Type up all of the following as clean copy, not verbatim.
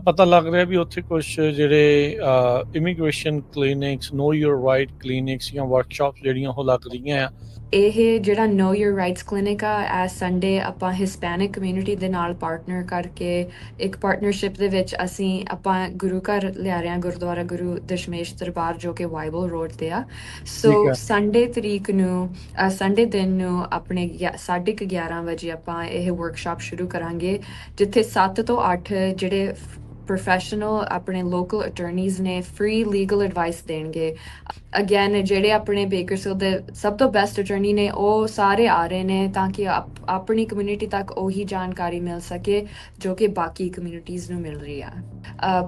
ਪਤਾ ਲੱਗ ਰਿਹਾ ਵੀ ਉੱਥੇ ਕੁਛ ਜਿਹੜੇ immigration clinics, know your right clinics ਜਾਂ ਵਰਕਸ਼ਾਪਸ ਜਿਹੜੀਆਂ ਉਹ ਲੱਗ ਰਹੀਆਂ ਆ। ਇਹ ਜਿਹੜਾ ਨੋ ਯੂਰ ਰਾਈਟਸ ਕਲੀਨਿਕ ਆ, ਐਸ ਸੰਡੇ ਆਪਾਂ ਹਿਸਪੈਨਿਕ ਕਮਿਊਨਿਟੀ ਦੇ ਨਾਲ ਪਾਰਟਨਰ ਕਰਕੇ ਇੱਕ ਪਾਰਟਨਰਸ਼ਿਪ ਦੇ ਵਿੱਚ ਆਪਾਂ ਗੁਰੂ ਘਰ ਲਿਆ ਰਹੇ ਹਾਂ, ਗੁਰਦੁਆਰਾ ਗੁਰੂ ਦਸ਼ਮੇਸ਼ ਦਰਬਾਰ, ਜੋ ਕਿ ਵਾਈਬਲ ਰੋਡ ਤੇ ਆ। ਠੀਕ ਸੋ ਹੈ। ਸੰਡੇ ਦਿਨ ਨੂੰ ਆਪਣੇ 11:30 ਵਜੇ ਆਪਾਂ ਇਹ ਵਰਕਸ਼ਾਪ ਸ਼ੁਰੂ ਕਰਾਂਗੇ, ਜਿੱਥੇ 7 ਤੋਂ 8 ਜਿਹੜੇ ਪ੍ਰੋਫੈਸ਼ਨਲ ਆਪਣੇ ਲੋਕਲ ਅਟਰਨੀਜ਼ ਨੇ ਫ੍ਰੀ ਲੀਗਲ ਐਡਵਾਈਸ ਦੇਣਗੇ। ਅਗੇਨ, ਜਿਹੜੇ ਆਪਣੇ ਬੇਕਰਸਫੀਲਡ ਦੇ ਸਭ ਤੋਂ ਬੈਸਟ ਅਟਰਨੀ ਨੇ, ਉਹ ਸਾਰੇ ਆ ਰਹੇ ਨੇ ਤਾਂ ਕਿ ਆਪਣੀ ਕਮਿਊਨਿਟੀ ਤੱਕ ਉਹੀ ਜਾਣਕਾਰੀ ਮਿਲ ਸਕੇ ਜੋ ਕਿ ਬਾਕੀ ਕਮਿਊਨਿਟੀਜ਼ ਨੂੰ ਮਿਲ ਰਹੀ ਆ।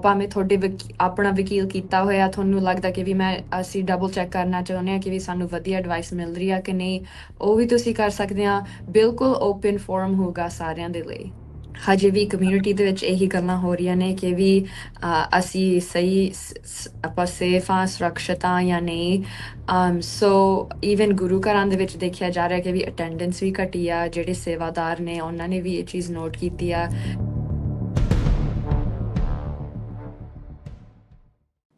ਭਾਵੇਂ ਤੁਹਾਡੇ ਆਪਣਾ ਵਕੀਲ ਕੀਤਾ ਹੋਇਆ, ਤੁਹਾਨੂੰ ਲੱਗਦਾ ਕਿ ਵੀ ਅਸੀਂ ਡਬਲ ਚੈੱਕ ਕਰਨਾ ਚਾਹੁੰਦੇ ਹਾਂ ਕਿ ਵੀ ਸਾਨੂੰ ਵਧੀਆ ਐਡਵਾਈਸ ਮਿਲ ਰਹੀ ਆ ਕਿ ਨਹੀਂ, ਉਹ ਵੀ ਤੁਸੀਂ ਕਰ ਸਕਦੇ ਆ। ਬਿਲਕੁਲ ਓਪਨ ਫੋਰਮ ਹੋਊਗਾ ਸਾਰਿਆਂ ਦੇ ਲਈ। ਹਜੇ ਵੀ ਕਮਿਊਨਿਟੀ ਦੇ ਵਿੱਚ ਇਹੀ ਗੱਲਾਂ ਹੋ ਰਹੀਆਂ ਨੇ ਕਿ ਵੀ ਅਸੀਂ ਆਪਾਂ ਸੇਫ ਹਾਂ, ਸੁਰੱਖਿਅਤ ਹਾਂ ਜਾਂ ਨਹੀਂ। ਸੋ ਈਵਨ ਗੁਰੂ ਘਰਾਂ ਦੇ ਵਿੱਚ ਦੇਖਿਆ ਜਾ ਰਿਹਾ ਕਿ ਵੀ ਅਟੈਂਡੈਂਸ ਵੀ ਘਟੀ ਆ। ਜਿਹੜੇ ਸੇਵਾਦਾਰ ਨੇ ਉਹਨਾਂ ਨੇ ਵੀ ਇਹ ਚੀਜ਼ ਨੋਟ ਕੀਤੀ ਆ।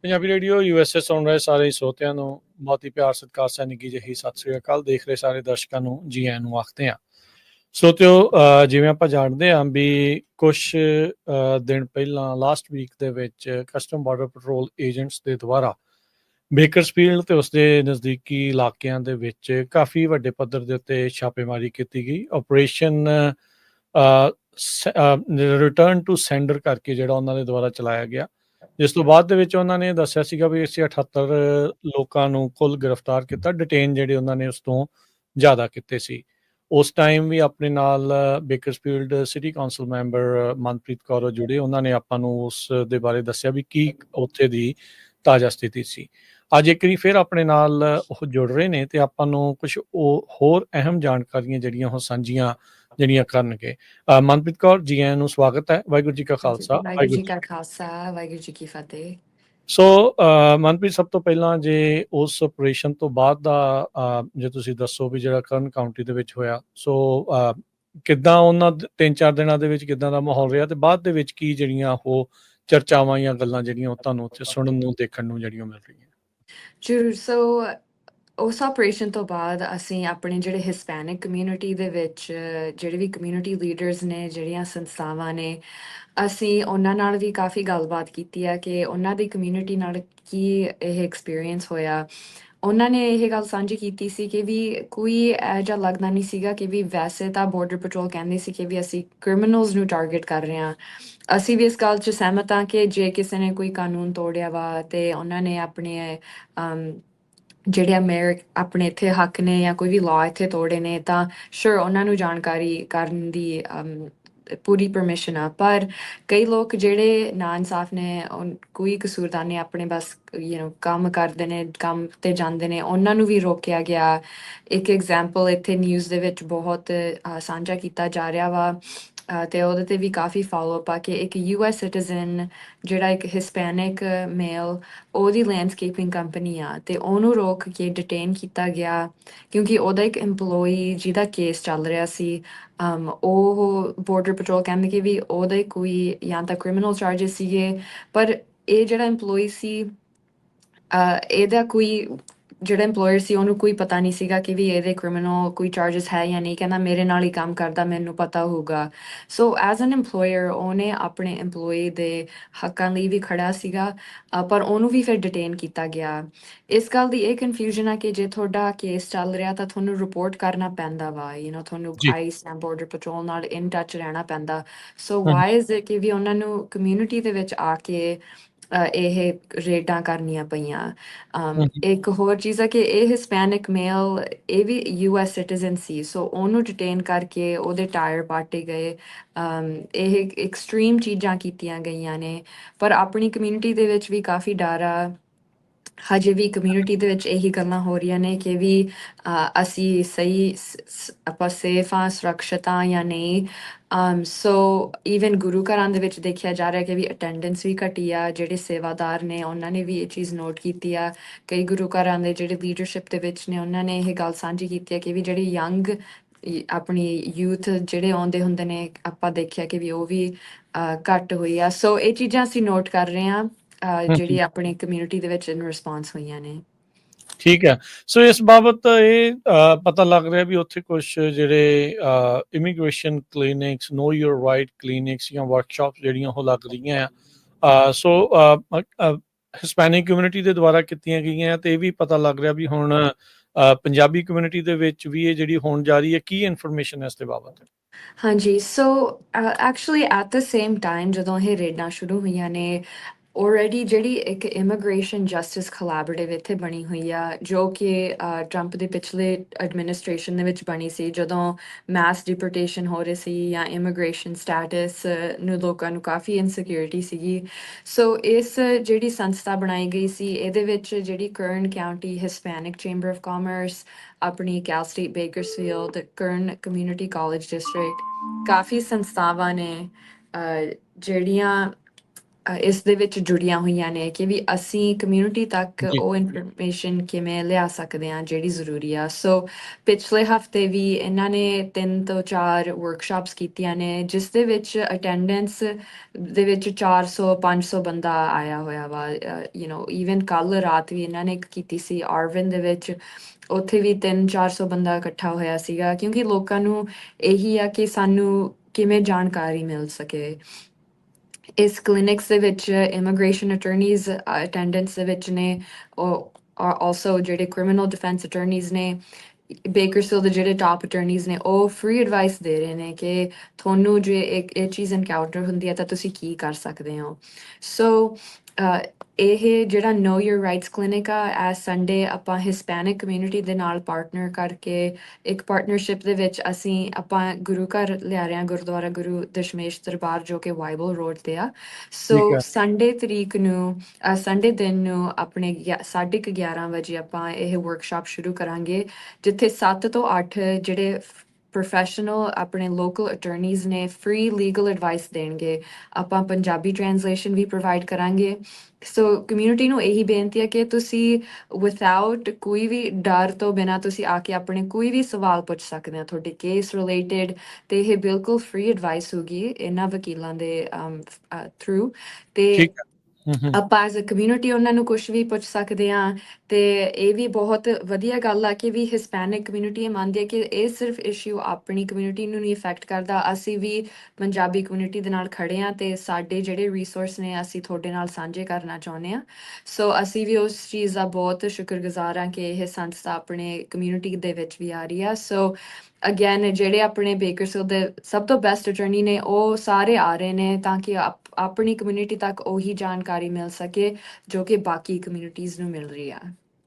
ਪੰਜਾਬੀ ਰੇਡੀਓ USA ਸੁਣ ਰਹੇ ਸਾਰੇ ਸਰੋਤਿਆਂ ਨੂੰ ਬਹੁਤ ਹੀ ਪਿਆਰ, ਸਤਿਕਾਰ, ਨਿੱਘੀ ਜਿਹੀ ਸਤਿ ਸ੍ਰੀ ਅਕਾਲ। ਦੇਖ ਰਹੇ ਸਾਰੇ ਦਰਸ਼ਕਾਂ ਨੂੰ ਜੀ ਆਇਆਂ ਨੂੰ ਆਖਦੇ ਹਾਂ। ਸਰੋਤਿਓ, ਜਿਵੇਂ ਆਪਾਂ ਜਾਣਦੇ ਹਾਂ ਵੀ ਕੁਛ ਦਿਨ ਪਹਿਲਾਂ ਲਾਸਟ ਵੀਕ ਦੇ ਵਿੱਚ ਕਸਟਮ ਬਾਰਡਰ ਪੈਟਰੋਲ ਏਜੰਟਸ ਦੇ ਦੁਆਰਾ ਬੇਕਰਸਫੀਲਡ ਤੇ ਉਸਦੇ ਨਜ਼ਦੀਕੀ ਇਲਾਕਿਆਂ ਦੇ ਵਿੱਚ ਕਾਫੀ ਵੱਡੇ ਪੱਧਰ ਦੇ ਉੱਤੇ ਛਾਪੇਮਾਰੀ ਕੀਤੀ ਗਈ। ਆਪਰੇਸ਼ਨ ਰਿਟਰਨ ਟੂ ਸੈਂਡਰ ਕਰਕੇ ਜਿਹੜਾ ਉਹਨਾਂ ਦੇ ਦੁਆਰਾ ਚਲਾਇਆ ਗਿਆ, ਜਿਸ ਤੋਂ ਬਾਅਦ ਦੇ ਵਿੱਚ ਉਹਨਾਂ ਨੇ ਦੱਸਿਆ ਸੀਗਾ ਵੀ ਅਸੀਂ 78 ਲੋਕਾਂ ਨੂੰ ਕੁੱਲ ਗ੍ਰਿਫਤਾਰ ਕੀਤਾ। ਡਿਟੇਨ ਜਿਹੜੇ ਉਹਨਾਂ ਨੇ ਉਸ ਤੋਂ ਜ਼ਿਆਦਾ ਕੀਤੇ ਸੀ। ਉਸ ਟਾਈਮ ਵੀ ਆਪਣੇ ਨਾਲ Bakersfield city council member Manpreet Kaur ਜੁੜੇ। ਉਹਨਾਂ ਨੇ ਆਪਾਂ ਨੂੰ ਉਸ ਦੇ ਬਾਰੇ ਦੱਸਿਆ ਵੀ ਕੀ ਉੱਥੇ ਦੀ ਤਾਜ਼ਾ ਸਥਿਤੀ ਸੀ। ਅੱਜ ਇੱਕ ਵਾਰੀ ਫਿਰ ਆਪਣੇ ਨਾਲ ਉਹ ਜੁੜ ਰਹੇ ਨੇ ਤੇ ਆਪਾਂ ਨੂੰ ਕੁਝ ਹੋਰ ਅਹਿਮ ਜਾਣਕਾਰੀਆਂ ਜਿਹੜੀਆਂ ਉਹ ਸਾਂਝੀਆਂ ਕਰਨਗੇ। ਮਨਪ੍ਰੀਤ ਕੌਰ, ਜੀ ਆਇਆਂ ਨੂੰ, ਸਵਾਗਤ ਹੈ। ਵਾਹਿਗੁਰੂ ਜੀ ਕਾ ਖਾਲਸਾ, ਵਾਹਿਗੁਰੂ ਜੀ ਕਾ ਖਾਲਸਾ, ਵਾਹਿਗੁਰੂ ਜੀ ਕੀ ਫਤਿਹ। ਸੋ ਮਨਪ੍ਰੀਤ, ਸਭ ਤੋਂ ਪਹਿਲਾਂ ਜੇ ਉਸ ਆਪਰੇਸ਼ਨ ਤੋਂ ਬਾਅਦ ਦਾ ਜੇ ਤੁਸੀਂ ਦੱਸੋ ਵੀ ਜਿਹੜਾ ਕਰਨ ਕਾਊਂਟੀ ਦੇ ਵਿੱਚ ਹੋਇਆ, ਸੋ ਕਿੱਦਾਂ ਉਹਨਾਂ 3-4 ਦਿਨਾਂ ਦੇ ਵਿੱਚ ਕਿੱਦਾਂ ਦਾ ਮਾਹੌਲ ਰਿਹਾ ਤੇ ਬਾਅਦ ਦੇ ਵਿੱਚ ਕੀ ਜਿਹੜੀਆਂ ਉਹ ਚਰਚਾਵਾਂ ਜਾਂ ਗੱਲਾਂ ਜਿਹੜੀਆਂ ਉਹ ਤੁਹਾਨੂੰ ਉੱਥੇ ਸੁਣਨ ਨੂੰ, ਦੇਖਣ ਨੂੰ ਜਿਹੜੀਆਂ ਮਿਲ ਰਹੀਆਂ? ਜ਼ਰੂਰ। ਸੋ ਉਸ ਆਪਰੇਸ਼ਨ ਤੋਂ ਬਾਅਦ ਅਸੀਂ ਆਪਣੇ ਜਿਹੜੇ ਹਿਸਪੈਨਿਕ ਕਮਿਊਨਿਟੀ ਦੇ ਵਿੱਚ ਜਿਹੜੇ ਵੀ ਕਮਿਊਨਿਟੀ ਲੀਡਰਸ ਨੇ, ਜਿਹੜੀਆਂ ਸੰਸਥਾਵਾਂ ਨੇ, ਅਸੀਂ ਉਹਨਾਂ ਨਾਲ ਵੀ ਕਾਫੀ ਗੱਲਬਾਤ ਕੀਤੀ ਆ ਕਿ ਉਹਨਾਂ ਦੀ ਕਮਿਊਨਿਟੀ ਨਾਲ ਕੀ ਇਹ ਐਕਸਪੀਰੀਅੰਸ ਹੋਇਆ। ਉਹਨਾਂ ਨੇ ਇਹ ਗੱਲ ਸਾਂਝੀ ਕੀਤੀ ਸੀ ਕਿ ਵੀ ਕੋਈ ਇਹੋ ਜਿਹਾ ਲੱਗਦਾ ਨਹੀਂ ਸੀਗਾ ਕਿ ਵੀ ਵੈਸੇ ਤਾਂ ਬਾਰਡਰ ਪੈਟਰੋਲ ਕਹਿੰਦੇ ਸੀ ਕਿ ਵੀ ਅਸੀਂ ਕ੍ਰਿਮੀਨਲਸ ਨੂੰ ਟਾਰਗੇਟ ਕਰ ਰਹੇ ਹਾਂ। ਅਸੀਂ ਵੀ ਇਸ ਗੱਲ 'ਚ ਸਹਿਮਤ ਹਾਂ ਕਿ ਜੇ ਕਿਸੇ ਨੇ ਕੋਈ ਕਾਨੂੰਨ ਤੋੜਿਆ ਵਾ ਤੇ ਉਹਨਾਂ ਨੇ ਆਪਣੇ ਜਿਹੜੇ ਆਪਣੇ ਇੱਥੇ ਹੱਕ ਨੇ ਜਾਂ ਕੋਈ ਵੀ ਲਾਅ ਇੱਥੇ ਤੋੜੇ ਨੇ, ਤਾਂ ਸ਼ੋਰ ਉਹਨਾਂ ਨੂੰ ਜਾਣਕਾਰੀ ਕਰਨ ਦੀ ਪੂਰੀ ਪਰਮਿਸ਼ਨ ਆ। ਪਰ ਕਈ ਲੋਕ ਜਿਹੜੇ ਨਾ ਇਨਸਾਫ ਨੇ, ਕੋਈ ਕਸੂਰਦਾਰ ਨੇ, ਆਪਣੇ ਬਸ ਕੰਮ ਕਰਦੇ ਨੇ, ਕੰਮ ਤੇ ਜਾਂਦੇ ਨੇ, ਉਹਨਾਂ ਨੂੰ ਵੀ ਰੋਕਿਆ ਗਿਆ। ਇੱਕ ਐਗਜ਼ਾਮਪਲ ਇੱਥੇ ਨਿਊਜ਼ ਦੇ ਵਿੱਚ ਬਹੁਤ ਸਾਂਝਾ ਕੀਤਾ ਜਾ ਰਿਹਾ ਵਾ ਤੇ ਉਹਦੇ ਤੇ ਵੀ ਕਾਫੀ ਫਾਲੋਅਪ ਆ ਕਿ ਇੱਕ US ਸਿਟੀਜ਼ਨ ਜਿਹੜਾ ਇੱਕ ਹਿਸਪੈਨਿਕ ਮੇਲ, ਉਹਦੀ ਲੈਂਡਸਕੇਪਿੰਗ ਕੰਪਨੀ ਆ ਤੇ ਉਹਨੂੰ ਰੋਕ ਕੇ ਡਿਟੇਨ ਕੀਤਾ ਗਿਆ ਕਿਉਂਕਿ ਉਹਦਾ ਇੱਕ EMPLOYEE ਜਿਹਦਾ ਕੇਸ ਚੱਲ ਰਿਹਾ ਸੀ, ਉਹ ਬਾਰਡਰ ਪੈਟਰੋਲ ਕਹਿੰਦੇ ਕਿ ਵੀ ਉਹਦੇ ਕੋਈ ਜਾਂ ਤਾਂ ਕ੍ਰਿਮੀਨਲ ਚਾਰਜਸ ਸੀਗੇ, ਪਰ ਇਹ ਜਿਹੜਾ EMPLOYEE ਸੀ, ਇਹਦਾ ਕੋਈ ਜਿਹੜਾ EMPLOYER ਸੀ ਉਹਨੂੰ ਕੋਈ ਪਤਾ ਨਹੀਂ ਸੀਗਾ ਕਿ ਵੀ ਇਹਦੇ ਕ੍ਰਿਮੀਨਲ ਕੋਈ ਚਾਰਜਸ ਹੈ ਜਾਂ ਨਹੀਂ। ਕਹਿੰਦਾ ਮੇਰੇ ਨਾਲ ਹੀ ਕੰਮ ਕਰਦਾ, ਮੈਨੂੰ ਪਤਾ ਹੋਊਗਾ। ਸੋ ਐਜ਼ ਐਨ EMPLOYER ਉਹਨੇ ਆਪਣੇ EMPLOYEE ਦੇ ਹੱਕਾਂ ਲਈ ਵੀ ਖੜਾ ਸੀਗਾ, ਪਰ ਉਹਨੂੰ ਵੀ ਫਿਰ ਡਿਟੇਨ ਕੀਤਾ ਗਿਆ। ਇਸ ਗੱਲ ਦੀ ਇਹ ਕਨਫਿਊਜ਼ਨ ਆ ਕਿ ਜੇ ਤੁਹਾਡਾ ਕੇਸ ਚੱਲ ਰਿਹਾ ਤਾਂ ਤੁਹਾਨੂੰ ਰਿਪੋਰਟ ਕਰਨਾ ਪੈਂਦਾ ਵਾ, ਤੁਹਾਨੂੰ ਜੀ। ਆਈਸ ਜਾਂ ਬਾਰਡਰ ਪੈਟਰੋਲ ਨਾਲ ਇਨ ਟੱਚ ਰਹਿਣਾ ਪੈਂਦਾ। ਸੋ ਵਾਈ ਇਜ਼ ਇਟ ਕਿ ਵੀ ਉਹਨਾਂ ਨੂੰ ਕਮਿਊਨਿਟੀ ਦੇ ਵਿੱਚ ਆ ਕੇ ਇਹ ਰੇਡਾਂ ਕਰਨੀਆਂ ਪਈਆਂ। ਇੱਕ ਹੋਰ ਚੀਜ਼ ਆ ਕਿ ਇਹ ਹਿਸਪੈਨਿਕ ਮੇਲ, ਇਹ ਵੀ US ਸਿਟੀਜ਼ਨ ਸੀ, ਸੋ ਉਹਨੂੰ ਡਿਟੇਨ ਕਰਕੇ ਉਹਦੇ ਟਾਇਰ ਪਾਟੇ ਗਏ। ਇਹ ਐਕਸਟ੍ਰੀਮ ਚੀਜ਼ਾਂ ਕੀਤੀਆਂ ਗਈਆਂ ਨੇ, ਪਰ ਆਪਣੀ ਕਮਿਊਨਿਟੀ ਦੇ ਵਿੱਚ ਵੀ ਕਾਫੀ ਡਰ ਆ। ਹਜੇ ਵੀ ਕਮਿਊਨਿਟੀ ਦੇ ਵਿੱਚ ਇਹੀ ਗੱਲਾਂ ਹੋ ਰਹੀਆਂ ਨੇ ਕਿ ਵੀ ਅਸੀਂ ਆਪਾਂ ਸੇਫ ਹਾਂ, ਸੁਰੱਖਿਅਤ ਹਾਂ ਜਾਂ ਨਹੀਂ। ਸੋ ਈਵਨ ਗੁਰੂ ਘਰਾਂ ਦੇ ਵਿੱਚ ਦੇਖਿਆ ਜਾ ਰਿਹਾ ਕਿ ਵੀ ਅਟੈਂਡੈਂਸ ਵੀ ਘਟੀ ਆ। ਜਿਹੜੇ ਸੇਵਾਦਾਰ ਨੇ ਉਹਨਾਂ ਨੇ ਵੀ ਇਹ ਚੀਜ਼ ਨੋਟ ਕੀਤੀ ਆ। ਕਈ ਗੁਰੂ ਘਰਾਂ ਦੇ ਜਿਹੜੇ ਲੀਡਰਸ਼ਿਪ ਦੇ ਵਿੱਚ ਨੇ, ਉਹਨਾਂ ਨੇ ਇਹ ਗੱਲ ਸਾਂਝੀ ਕੀਤੀ ਹੈ ਕਿ ਵੀ ਜਿਹੜੇ ਯੰਗ ਆਪਣੀ ਯੂਥ ਜਿਹੜੇ ਆਉਂਦੇ ਹੁੰਦੇ ਨੇ ਆਪਾਂ ਦੇਖਿਆ ਕਿ ਵੀ ਉਹ ਵੀ ਘੱਟ ਹੋਈ ਆ। ਸੋ ਇਹ ਚੀਜ਼ਾਂ ਅਸੀਂ ਨੋਟ ਕਰ ਰਹੇ ਹਾਂ ਜਿਹੜੀ ਆਪਣੀ ਕਮਿਊਨਿਟੀ ਦੇ ਵਿੱਚ ਇਨ ਰਿਸਪੌਂਸ ਹੋਈਆਂ ਨੇ। ਠੀਕ ਹੈ। ਸੋ ਇਸ ਬਾਬਤ ਇਹ ਪਤਾ ਲੱਗ ਰਿਹਾ ਵੀ ਉੱਥੇ ਕੁਛ ਜਿਹੜੇ immigration clinics, know your right clinics ਜਾਂ ਵਰਕਸ਼ਾਪ ਜਿਹੜੀਆਂ ਉਹ ਲੱਗ ਰਹੀਆਂ ਆ। ਸੋ ਹਿਸਪੈਨਿਕ ਕਮਿਊਨਿਟੀ ਦੇ ਦੁਆਰਾ ਕੀਤੀਆਂ ਗਈਆਂ ਤੇ ਇਹ ਵੀ ਪਤਾ ਲੱਗ ਰਿਹਾ ਵੀ ਹੁਣ ਪੰਜਾਬੀ ਕਮਿਊਨਿਟੀ ਦੇ ਵਿੱਚ ਵੀ ਇਹ ਜਿਹੜੀ ਹੋਣ ਜਾ ਰਹੀ ਹੈ। ਕੀ ਇਨਫੋਰਮੇਸ਼ਨ ਹੈ ਇਸ ਦੇ ਬਾਬਤ? ਹਾਂਜੀ, so actually at the same time ਜਦੋਂ ਇਹ ਰੇਡਾਂ ਸ਼ੁਰੂ ਹੋਈਆਂ ਨੇ, ਆਲਰੇਡੀ ਜਿਹੜੀ ਇੱਕ ਇਮੀਗ੍ਰੇਸ਼ਨ ਜਸਟਿਸ ਕੋਲੈਬੋਰੇਟਿਵ ਇੱਥੇ ਬਣੀ ਹੋਈ ਆ, ਜੋ ਕਿ ਟਰੰਪ ਦੇ ਪਿਛਲੇ ਐਡਮਿਨਿਸਟ੍ਰੇਸ਼ਨ ਦੇ ਵਿੱਚ ਬਣੀ ਸੀ, ਜਦੋਂ ਮੈਸ ਡਿਪੋਰਟੇਸ਼ਨ ਹੋ ਰਹੀ ਸੀ ਜਾਂ ਇਮੀਗ੍ਰੇਸ਼ਨ ਸਟੈਟਸ ਨੂੰ ਲੋਕਾਂ ਨੂੰ ਕਾਫੀ ਇਨਸਿਕਿਉਰਿਟੀ ਸੀਗੀ। ਸੋ ਇਸ ਜਿਹੜੀ ਸੰਸਥਾ ਬਣਾਈ ਗਈ ਸੀ, ਇਹਦੇ ਵਿੱਚ ਜਿਹੜੀ ਕਰਨ County Hispanic chamber of commerce, ਆਪਣੀ ਕੈਲ ਸਟੇਟ ਬੇਕਰਸਫੀਲਡ, ਕਰਨ ਕਮਿਊਨਿਟੀ ਕਾਲਜ ਡਿਸਟ੍ਰਿਕਟ, ਕਾਫੀ ਸੰਸਥਾਵਾਂ ਨੇ ਜਿਹੜੀਆਂ ਇਸ ਦੇ ਵਿੱਚ ਜੁੜੀਆਂ ਹੋਈਆਂ ਨੇ ਕਿ ਵੀ ਅਸੀਂ ਕਮਿਊਨਿਟੀ ਤੱਕ ਜੀ। ਉਹ ਇਨਫੋਰਮੇਸ਼ਨ ਕਿਵੇਂ ਲਿਆ ਸਕਦੇ ਹਾਂ ਜਿਹੜੀ ਜ਼ਰੂਰੀ ਆ। ਸੋ ਪਿਛਲੇ ਹਫਤੇ ਵੀ ਇਹਨਾਂ ਨੇ 3 ਤੋਂ 4 ਵਰਕਸ਼ਾਪਸ ਕੀਤੀਆਂ ਨੇ, ਜਿਸ ਦੇ ਵਿੱਚ ਅਟੈਂਡੈਂਸ ਦੇ ਵਿੱਚ 400-500 ਬੰਦਾ ਆਇਆ ਹੋਇਆ ਵਾ। ਈਵਨ ਕੱਲ ਰਾਤ ਵੀ ਇਹਨਾਂ ਨੇ ਇੱਕ ਕੀਤੀ ਸੀ ਆਰਵਿਨ ਦੇ ਵਿੱਚ, ਉੱਥੇ ਵੀ 300-400 ਬੰਦਾ ਇਕੱਠਾ ਹੋਇਆ ਸੀਗਾ, ਕਿਉਂਕਿ ਲੋਕਾਂ ਨੂੰ ਇਹੀ ਆ ਕਿ ਸਾਨੂੰ ਕਿਵੇਂ ਜਾਣਕਾਰੀ ਮਿਲ ਸਕੇ। ਇਸ ਕਲੀਨਿਕਸ ਦੇ ਵਿੱਚ ਇਮੀਗ੍ਰੇਸ਼ਨ ਅਟਰਨੀਜ਼ ਅਟੈਂਡੈਂਸ ਦੇ ਵਿੱਚ ਨੇ, ਆਲਸੋ ਜਿਹੜੇ ਕ੍ਰਿਮੀਨਲ ਡਿਫੈਂਸ ਅਟਰਨੀਜ਼ ਨੇ, ਬੇਕਰਸਫੀਲਡ ਦੇ ਜਿਹੜੇ ਟਾਪ ਅਟਰਨੀਜ਼ ਨੇ, ਉਹ ਫ੍ਰੀ ਐਡਵਾਈਸ ਦੇ ਰਹੇ ਨੇ ਕਿ ਤੁਹਾਨੂੰ ਜੇ ਇਹ ਚੀਜ਼ ਐਨਕਾਊਂਟਰ ਹੁੰਦੀ ਹੈ ਤਾਂ ਤੁਸੀਂ ਕੀ ਕਰ ਸਕਦੇ ਹੋ। ਸੋ ਇਹ ਜਿਹੜਾ ਨੋ ਯੂਰ ਰਾਈਟਸ ਕਲੀਨਿਕ ਆ, ਐਸ ਸੰਡੇ ਆਪਾਂ ਹਿਸਪੈਨਿਕ ਕਮਿਊਨਿਟੀ ਦੇ ਨਾਲ ਪਾਰਟਨਰ ਕਰਕੇ ਇੱਕ ਪਾਰਟਨਰਸ਼ਿਪ ਦੇ ਵਿੱਚ ਆਪਾਂ ਗੁਰੂ ਘਰ ਲਿਆ ਰਹੇ ਹਾਂ, ਗੁਰਦੁਆਰਾ ਗੁਰੂ ਦਸ਼ਮੇਸ਼ ਦਰਬਾਰ, ਜੋ ਕਿ ਵਾਈਬਲ ਰੋਡ ਤੇ ਆ। ਠੀਕ ਸੋ ਹੈ। ਸੰਡੇ ਤਰੀਕ ਨੂੰ ਸੰਡੇ ਦਿਨ ਨੂੰ ਆਪਣੇ 11:30 ਵਜੇ ਆਪਾਂ ਇਹ ਵਰਕਸ਼ਾਪ ਸ਼ੁਰੂ ਕਰਾਂਗੇ, ਜਿੱਥੇ 7 ਤੋਂ 8 ਜਿਹੜੇ ਪ੍ਰੋਫੈਸ਼ਨਲ ਆਪਣੇ ਲੋਕਲ ਅਟਰਨੀਜ਼ ਨੇ ਫ੍ਰੀ ਲੀਗਲ ਐਡਵਾਈਸ ਦੇਣਗੇ। ਆਪਾਂ ਪੰਜਾਬੀ ਟ੍ਰਾਂਸਲੇਸ਼ਨ ਵੀ ਪ੍ਰੋਵਾਈਡ ਕਰਾਂਗੇ। ਸੋ ਕਮਿਊਨਿਟੀ ਨੂੰ ਇਹੀ ਬੇਨਤੀ ਹੈ ਕਿ ਤੁਸੀਂ ਵਿਥਆਊਟ ਕੋਈ ਵੀ ਡਰ ਤੋਂ ਬਿਨਾਂ ਤੁਸੀਂ ਆ ਕੇ ਆਪਣੇ ਕੋਈ ਵੀ ਸਵਾਲ ਪੁੱਛ ਸਕਦੇ ਹੋ ਤੁਹਾਡੇ ਕੇਸ ਰਿਲੇਟਡ, ਤੇ ਇਹ ਬਿਲਕੁਲ ਫ੍ਰੀ ਐਡਵਾਈਸ ਹੋਗੀ ਇਹਨਾਂ ਵਕੀਲਾਂ ਦੇ ਥਰੂ। ਤੇ ਠੀਕ ਹੈ। ਆਪਾਂ ਐਜ਼ ਅ ਕਮਿਊਨਿਟੀ ਉਹਨਾਂ ਨੂੰ ਕੁਝ ਵੀ ਪੁੱਛ ਸਕਦੇ ਹਾਂ। ਤੇ ਇਹ ਵੀ ਬਹੁਤ ਵਧੀਆ ਗੱਲ ਆ ਕਿ ਵੀ ਹਿਸਪੈਨਿਕ ਕਮਿਊਨਿਟੀ ਇਹ ਮੰਨਦੀ ਹੈ ਕਿ ਇਹ ਸਿਰਫ ਇਸ਼ੂ ਆਪਣੀ ਕਮਿਊਨਿਟੀ ਨੂੰ ਨਹੀਂ ਇਫੈਕਟ ਕਰਦਾ। ਅਸੀਂ ਵੀ ਪੰਜਾਬੀ ਕਮਿਊਨਿਟੀ ਦੇ ਨਾਲ ਖੜੇ ਹਾਂ ਤੇ ਸਾਡੇ ਜਿਹੜੇ ਰਿਸੋਰਸ ਨੇ ਅਸੀਂ ਤੁਹਾਡੇ ਨਾਲ ਸਾਂਝੇ ਕਰਨਾ ਚਾਹੁੰਦੇ ਹਾਂ। ਸੋ ਅਸੀਂ ਵੀ ਉਸ ਚੀਜ਼ ਦਾ ਬਹੁਤ ਸ਼ੁਕਰਗੁਜ਼ਾਰ ਹਾਂ ਕਿ ਇਹ ਸੰਸਥਾ ਆਪਣੇ ਕਮਿਊਨਿਟੀ ਦੇ ਵਿੱਚ ਵੀ ਆ ਰਹੀ ਆ। ਸੋ ਅਗੇਨ ਜਿਹੜੇ ਆਪਣੇ ਬੇਕਰਸਫੀਲਡ ਦੇ ਸਭ ਤੋਂ ਬੈਸਟ ਅਟਰਨੀ ਨੇ, ਉਹ ਸਾਰੇ ਆ ਰਹੇ ਨੇ ਤਾਂ ਕਿ ਆਪਣੀ ਕਮਿਊਨਿਟੀ ਤੱਕ ਉਹੀ ਜਾਣਕਾਰੀ ਮਿਲ ਸਕੇ ਜੋ ਕਿ ਬਾਕੀ ਕਮਿਊਨਿਟੀਜ਼ ਨੂੰ ਮਿਲ ਰਹੀ ਆ।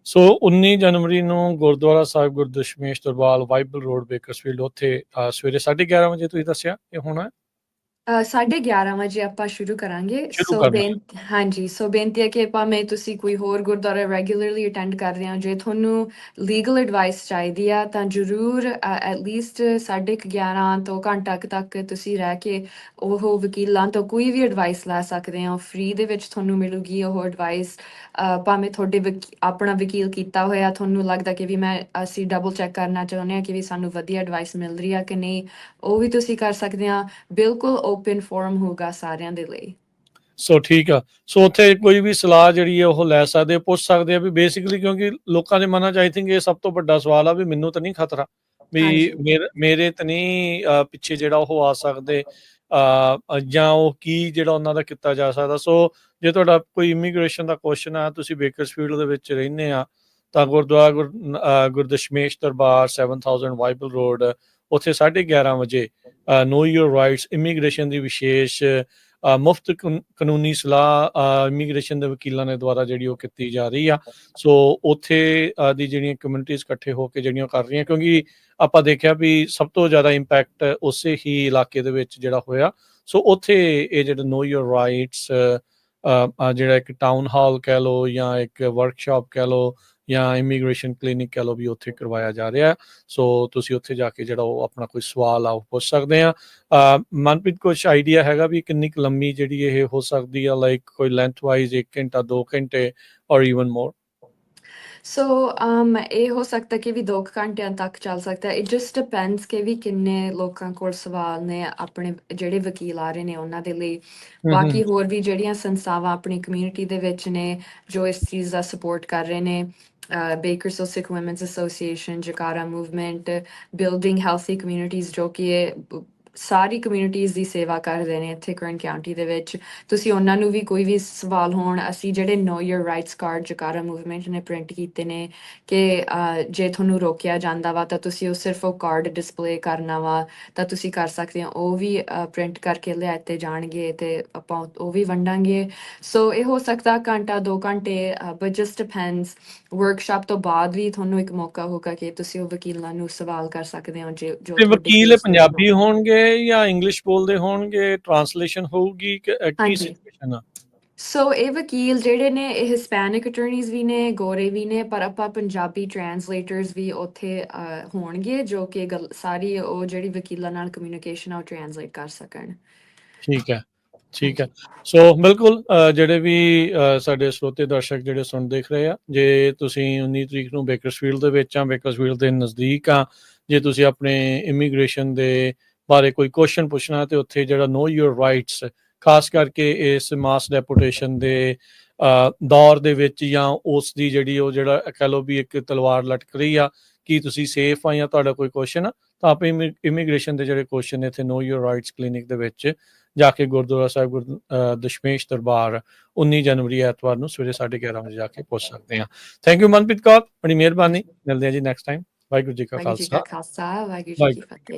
ਸੋ 19 ਜਨਵਰੀ ਨੂੰ ਗੁਰਦੁਆਰਾ ਸਾਹਿਬ ਗੁਰੂ ਦਸ਼ਮੇਸ਼ ਦਰਬਾਰ ਵਾਈਬਲ ਰੋਡ ਬੇਕਰਸਫੀਲਡ, ਉੱਥੇ ਸਵੇਰੇ 11:30 ਵਜੇ ਤੁਸੀਂ ਦੱਸਿਆ ਇਹ ਹੋਣਾ? 11:30 ਵਜੇ ਆਪਾਂ ਸ਼ੁਰੂ ਕਰਾਂਗੇ। ਸ਼ੁਰੂ ਕਰਨਾ। ਹਾਂਜੀ, ਸੋ ਬੇਨਤੀ ਹੈ ਕਿ ਭਾਵੇਂ ਤੁਸੀਂ ਕੋਈ ਹੋਰ ਗੁਰਦੁਆਰਾ ਰੈਗੂਲਰਲੀ ਅਟੈਂਡ ਕਰ ਰਹੇ ਹੋ, ਜੇ ਤੁਹਾਨੂੰ ਲੀਗਲ ਐਡਵਾਈਸ ਚਾਹੀਦੀ ਆ ਤਾਂ ਜ਼ਰੂਰ ਐਟਲੀਸਟ 11:30 ਤੋਂ ਘੰਟਾ ਤੱਕ ਤੁਸੀਂ ਰਹਿ ਕੇ ਉਹ ਵਕੀਲਾਂ ਤੋਂ ਕੋਈ ਵੀ ਐਡਵਾਈਸ ਲੈ ਸਕਦੇ ਹੋ। ਫ੍ਰੀ ਦੇ ਵਿੱਚ ਤੁਹਾਨੂੰ ਮਿਲੂਗੀ ਉਹ ਐਡਵਾਈਸ। ਭਾਵੇਂ ਤੁਹਾਡੇ ਆਪਣਾ ਵਕੀਲ ਕੀਤਾ ਹੋਇਆ, ਤੁਹਾਨੂੰ ਲੱਗਦਾ ਕਿ ਵੀ ਅਸੀਂ ਡਬਲ ਚੈੱਕ ਕਰਨਾ ਚਾਹੁੰਦੇ ਹਾਂ ਕਿ ਵੀ ਸਾਨੂੰ ਵਧੀਆ ਐਡਵਾਈਸ ਮਿਲ ਰਹੀ ਆ ਕਿ ਨਹੀਂ, ਉਹ ਵੀ ਤੁਸੀਂ ਕਰ ਸਕਦੇ ਹਾਂ। ਬਿਲਕੁਲ ਓਪਨ ਫੋਰਮ ਹੋਊਗਾ ਸਾਰਿਆਂ ਦੇ ਲਈ। ਸੋ ਠੀਕ ਆ। ਸੋ ਉੱਥੇ ਕੋਈ ਵੀ ਸਲਾਹ ਜਿਹੜੀ ਹੈ ਉਹ ਲੈ ਸਕਦੇ, ਪੁੱਛ ਸਕਦੇ ਆ ਵੀ ਬੇਸਿਕਲੀ, ਕਿਉਂਕਿ ਲੋਕਾਂ ਦੇ ਮਨਾਂ 'ਚ ਆਈ ਥਿੰਕ ਇਹ ਸਭ ਤੋਂ ਵੱਡਾ ਸਵਾਲ ਆ ਵੀ ਮੈਨੂੰ ਤਾਂ ਨਹੀਂ ਖਤਰਾ ਵੀ ਹਾਂਜੀ। ਮੇਰੇ ਤਾਂ ਨਹੀਂ ਪਿੱਛੇ ਜਿਹੜਾ ਉਹ ਆ ਸਕਦੇ, ਜਾਂ ਉਹ ਕੀ ਜਿਹੜਾ ਉਹਨਾਂ ਦਾ ਕੀਤਾ ਜਾ ਸਕਦਾ। ਸੋ ਜੇ ਤੁਹਾਡਾ ਕੋਈ ਇਮੀਗ੍ਰੇਸ਼ਨ ਦਾ ਕੁਐਸਚਨ ਆ, ਤੁਸੀਂ ਬੇਕਰਸਫੀਲਡ ਦੇ ਵਿੱਚ ਰਹਿੰਦੇ ਆ, ਤਾਂ ਗੁਰਦੁਆਰਾ ਗੁਰੂ ਦਸ਼ਮੇਸ਼ ਦਰਬਾਰ 7000 ਵਾਈਬਲ ਰੋਡ, ਉੱਥੇ 11:30 ਵਜੇ ਨੋ ਯੂਰ ਰਾਈਟਸ ਇਮੀਗ੍ਰੇਸ਼ਨ ਦੀ ਵਿਸ਼ੇਸ਼ ਮੁਫਤ ਕਾਨੂੰਨੀ ਸਲਾਹ ਇਮੀਗ੍ਰੇਸ਼ਨ ਦੇ ਵਕੀਲਾਂ ਦੇ ਦੁਆਰਾ ਜਿਹੜੀ ਉਹ ਕੀਤੀ ਜਾ ਰਹੀ ਆ। ਸੋ ਉੱਥੇ ਦੀ ਜਿਹੜੀਆਂ ਕਮਿਊਨਿਟੀਜ਼ ਇਕੱਠੇ ਹੋ ਕੇ ਜਿਹੜੀਆਂ ਕਰ ਰਹੀਆਂ, ਕਿਉਂਕਿ ਆਪਾਂ ਦੇਖਿਆ ਵੀ ਸਭ ਤੋਂ ਜ਼ਿਆਦਾ ਇੰਪੈਕਟ ਉਸੇ ਹੀ ਇਲਾਕੇ ਦੇ ਵਿੱਚ ਜਿਹੜਾ ਹੋਇਆ। ਸੋ ਉੱਥੇ ਇਹ ਜਿਹੜਾ ਨੋ ਯੂਰ ਰਾਈਟਸ ਜਿਹੜਾ ਇੱਕ ਟਾਊਨ ਹਾਲ ਕਹਿ ਲਓ ਜਾਂ ਇੱਕ ਵਰਕਸ਼ਾਪ ਕਹਿ ਲਓ ਜਾਂ ਇਮੀਗ੍ਰੇਸ਼ਨ ਕਲੀਨਿਕ ਕਹਿ ਲਓ, ਵੀ ਉੱਥੇ ਕਰਵਾਇਆ ਜਾ ਰਿਹਾ। ਸੋ ਤੁਸੀਂ ਉੱਥੇ ਜਾ ਕੇ ਜਿਹੜਾ ਉਹ ਆਪਣਾ ਕੋਈ ਸਵਾਲ ਆ ਉਹ ਪੁੱਛ ਸਕਦੇ ਆ। ਮਨਪ੍ਰੀਤ, ਕੁਛ ਆਈਡੀਆ ਹੈਗਾ ਵੀ ਕਿੰਨੀ ਕੁ ਲੰਮੀ ਜਿਹੜੀ ਇਹ ਹੋ ਸਕਦੀ ਆ, ਲਾਈਕ ਕੋਈ ਲੈਂਥ ਵਾਈਜ਼ 1 ਘੰਟਾ 2 ਘੰਟੇ ਔਰ ਈਵਨ ਮੋਰ? ਸੋ ਇਹ ਹੋ ਸਕਦਾ ਕਿ ਵੀ 2 ਘੰਟਿਆਂ ਤੱਕ ਚੱਲ ਸਕਦਾ ਹੈ। ਇਟ ਜਸਟ ਡਿਪੈਂਡਸ ਕਿ ਵੀ ਕਿੰਨੇ ਲੋਕਾਂ ਕੋਲ ਸਵਾਲ ਨੇ ਆਪਣੇ ਜਿਹੜੇ ਵਕੀਲ ਆ ਰਹੇ ਨੇ ਉਹਨਾਂ ਦੇ ਲਈ। ਬਾਕੀ ਹੋਰ ਵੀ ਜਿਹੜੀਆਂ ਸੰਸਥਾਵਾਂ ਆਪਣੀ ਕਮਿਊਨਿਟੀ ਦੇ ਵਿੱਚ ਨੇ ਜੋ ਇਸ ਚੀਜ਼ ਦਾ ਸਪੋਰਟ ਕਰ ਰਹੇ ਨੇ, Bakersfield Women's Association, Jakarta Movement, Building Healthy Communities, ਜੋ ਕਿ ਇਹ ਸਾਰੀ ਕਮਿਊਨਿਟੀਜ਼ ਦੀ ਸੇਵਾ ਕਰਦੇ ਨੇ ਇੱਥੇ ਕਰਨ ਕਾਉਂਟੀ ਦੇ ਵਿੱਚ। ਤੁਸੀਂ ਉਹਨਾਂ ਨੂੰ ਵੀ ਕੋਈ ਵੀ ਸਵਾਲ ਹੋਣ, ਅਸੀਂ ਜਿਹੜੇ ਨੋ ਯੋਰ ਰਾਈਟਸ ਕਾਰਡ ਜਕਾਰਾ ਮੂਵਮੈਂਟ ਨੇ ਪ੍ਰਿੰਟ ਕੀਤੇ ਨੇ ਕਿ ਜੇ ਤੁਹਾਨੂੰ ਰੋਕਿਆ ਜਾਂਦਾ ਵਾ ਤਾਂ ਤੁਸੀਂ ਉਹ ਸਿਰਫ ਉਹ ਕਾਰਡ ਡਿਸਪਲੇ ਕਰਨਾ ਵਾ ਤਾਂ ਤੁਸੀਂ ਕਰ ਸਕਦੇ ਹੋ। ਉਹ ਵੀ ਪ੍ਰਿੰਟ ਕਰਕੇ ਲਿਆਤੇ ਜਾਣਗੇ ਤੇ ਆਪਾਂ ਉਹ ਵੀ ਵੰਡਾਂਗੇ। ਸੋ ਇਹ ਹੋ ਸਕਦਾ ਘੰਟਾ 2 ਘੰਟੇ, ਬਟ ਜਸਟ ਡਿਪੈਂਡਸ। ਵਰਕਸ਼ਾਪ ਤੋਂ ਬਾਅਦ ਵੀ ਤੁਹਾਨੂੰ ਇੱਕ ਮੌਕਾ ਹੋਗਾ ਕਿ ਤੁਸੀਂ ਉਹ ਵਕੀਲਾਂ ਨੂੰ ਸਵਾਲ ਕਰ ਸਕਦੇ ਹੋ ਜੋ ਤੇ ਤੁਹਾਡੇ ਵਕੀਲ ਕੇਸ ਦੇ ਪੰਜਾਬੀ ਹੋਣਗੇ ਜਾਂ ਇੰਗਲਿਸ਼ ਬੋਲਦੇ ਹੋਣਗੇ, ਟ੍ਰਾਂਸਲੇਸ਼ਨ ਹੋਊਗੀ ਕੀ ਹਾਂਜੀ। ਸਿਚੁਏਸ਼ਨ ਆ? ਸੋ ਇਹ ਵਕੀਲ ਜਿਹੜੇ ਨੇ ਇਹ ਹਿਸਪੈਨਿਕ ਅਟਰਨੀਜ਼ ਵੀ ਨੇ, ਗੋਰੇ ਵੀ ਨੇ, ਪਰ ਆਪਾਂ ਪੰਜਾਬੀ ਟਰਾਂਸਲੇਟਰਸ ਵੀ ਉੱਥੇ ਹੋਣਗੇ ਜੋ ਕਿ ਸਾਰੀ ਉਹ ਜਿਹੜੀ ਵਕੀਲਾਂ ਨਾਲ ਕਮਿਊਨੀਕੇਸ਼ਨ ਆ ਉਹ ਟਰਾਂਸਲੇਟ ਕਰ ਸਕਣ। ਠੀਕ ਹੈ, ਠੀਕ ਹੈ। ਸੋ ਬਿਲਕੁਲ ਜਿਹੜੇ ਵੀ ਸਾਡੇ ਸਰੋਤੇ ਦਰਸ਼ਕ ਜਿਹੜੇ ਸੁਣ ਦੇਖ ਰਹੇ ਆ, ਜੇ ਤੁਸੀਂ 19 ਤਰੀਕ ਨੂੰ ਬੇਕਰਸਫੀਲਡ ਦੇ ਵਿੱਚ ਆ, ਬੇਕਰਸਫੀਲਡ ਦੇ ਨਜ਼ਦੀਕ ਆ, ਜੇ ਤੁਸੀਂ ਆਪਣੇ ਇਮੀਗ੍ਰੇਸ਼ਨ ਦੇ ਬਾਰੇ ਕੋਈ ਕੁਐਸਚਨ ਪੁੱਛਣਾ ਤੇ ਉੱਥੇ ਜਿਹੜਾ ਨੋ ਯੋਰ ਰਾਈਟਸ, ਖਾਸ ਕਰਕੇ ਇਸ ਮਾਸ ਡੈਪੂਟੇਸ਼ਨ ਦੇ ਦੌਰ ਦੇ ਵਿੱਚ ਜਾਂ ਉਸ ਦੀ ਜਿਹੜੀ ਉਹ ਜਿਹੜਾ ਕਹਿ ਲਓ ਵੀ ਇੱਕ ਤਲਵਾਰ ਲਟਕ ਰਹੀ ਆ, ਕੀ ਤੁਸੀਂ ਸੇਫ ਆ ਜਾਂ ਤੁਹਾਡਾ ਕੋਈ ਕੁਐਸਚਨ ਆ, ਤਾਂ ਆਪਾਂ ਇਮੀਗ੍ਰੇਸ਼ਨ ਦੇ ਜਿਹੜੇ ਕੁਐਸਚਨ ਨੇ ਇੱਥੇ ਨੋ ਯੋਰ ਰਾਈਟਸ ਕਲੀਨਿਕ ਦੇ ਵਿੱਚ ਜਾ ਕੇ ਗੁਰਦੁਆਰਾ ਸਾਹਿਬ ਦਸ਼ਮੇਸ਼ ਦਰਬਾਰ 19 ਜਨਵਰੀ ਐਤਵਾਰ ਨੂੰ ਸਵੇਰੇ 11:30 ਵਜੇ ਜਾ ਕੇ ਪੁੱਛ ਸਕਦੇ ਹਾਂ। ਥੈਂਕ ਯੂ ਮਨਪ੍ਰੀਤ ਕੌਰ, ਬੜੀ ਮਿਹਰਬਾਨੀ। ਮਿਲਦੇ ਹਾਂ ਜੀ ਨੈਕਸਟ ਟਾਈਮ। ਵਾਹਿਗੁਰੂ ਜੀ ਕਾ ਵਾਹਿਗੁਰੂ ਜੀ ਕਾ ਖਾਲਸਾ, ਖਾਲਸਾ, ਵਾਹਿਗੁਰੂ ਜੀ ਕੀ ਵਾਹਿਗੁਰੂ ਜੀ ਕੀ ਫਤਿਹ।